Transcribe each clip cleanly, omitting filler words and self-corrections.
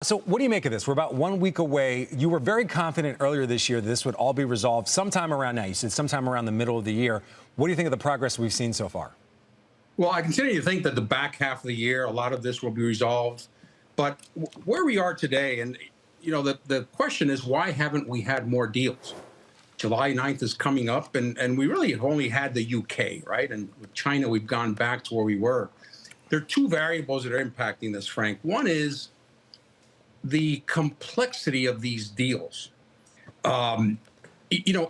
So what do you make of this? We're about 1 week away. You were very confident earlier this year that this would all be resolved sometime around now. You said sometime around the middle of the year. What do you think of the progress we've seen so far? Well, I continue to think that the back half of the year, a lot of this will be resolved. But where we are today, and the question is, why haven't we had more deals? July 9th is coming up, and we really have only had the UK, right? And with China, we've gone back to where we were. There are two variables that are impacting this, Frank. One is the complexity of these deals. Um,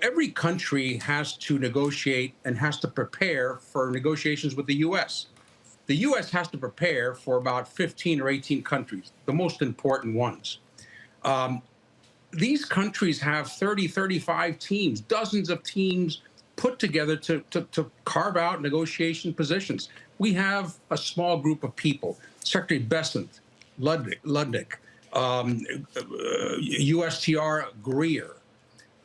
every country has to negotiate and has to prepare for negotiations with the U.S. The U.S. has to prepare for about 15 or 18 countries, the most important ones. Um, these countries have 30, 35 teams, dozens of teams put together to carve out negotiation positions. We have a small group of people, Secretary Besant, Ludnick, USTR Greer.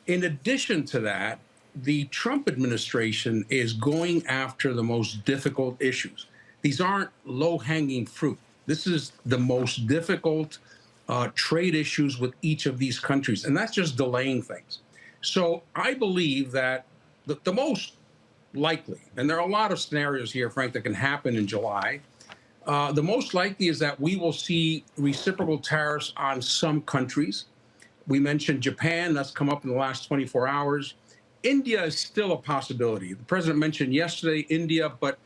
In addition to that, the Trump administration is going after the most difficult issues. These aren't low-hanging fruit. This is the most difficult trade issues with each of these countries, and that's just delaying things. So I believe that the most likely, and there are a lot of scenarios here, Frank, that can happen in July. The most likely is that we will see reciprocal tariffs on some countries. We mentioned Japan. That's come up in the last 24 hours. India is still a possibility. The president mentioned yesterday India, but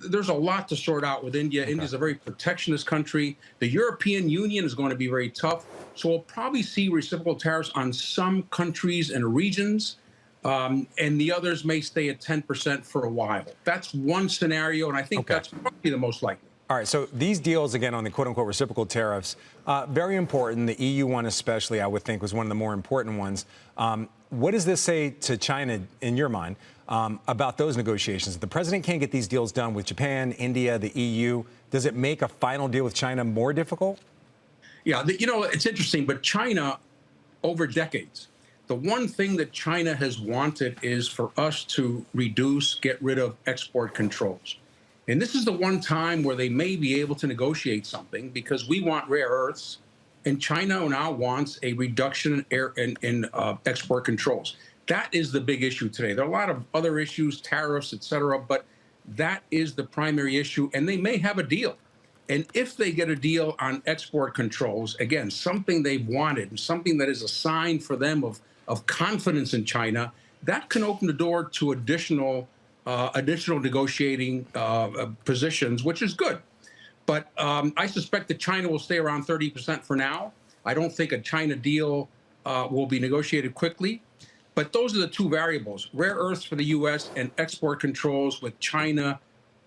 there's a lot to sort out with India. Okay. India is a very protectionist country. The European Union is going to be very tough. So we'll probably see reciprocal tariffs on some countries and regions, and the others may stay at 10% for a while. That's one scenario, and I think that's probably the most likely. All right, so these deals, again, on the quote-unquote reciprocal tariffs, very important. The EU one especially, I would think, was one of the more important ones. What does this say to China, in your mind, about those negotiations? If the president can't get these deals done with Japan, India, the EU, does it make a final deal with China more difficult? Yeah, it's interesting, but China, over decades, the one thing that China has wanted is for us to get rid of export controls. And this is the one time where they may be able to negotiate something, because we want rare earths, and China now wants a reduction in export controls. That is the big issue today. There are a lot of other issues, tariffs, et cetera, but that is the primary issue, and they may have a deal. And if they get a deal on export controls, again, something they've wanted and something that is a sign for them of confidence in China, that can open the door to additional negotiating positions, which is good. But I suspect that China will stay around 30% for now. I don't think a China deal will be negotiated quickly. But those are the two variables: rare earths for the U.S. and export controls, with China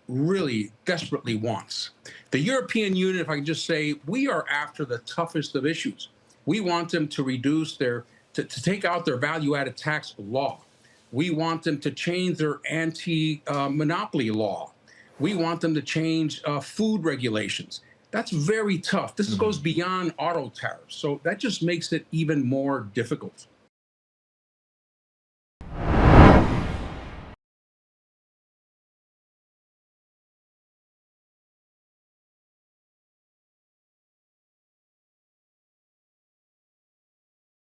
really desperately wants. The European Union, if I can just say, we are after the toughest of issues. We want them to reduce to take out their value-added tax law. We want them to change their anti-monopoly law. We want them to change food regulations. That's very tough. This goes beyond auto tariffs. So that just makes it even more difficult.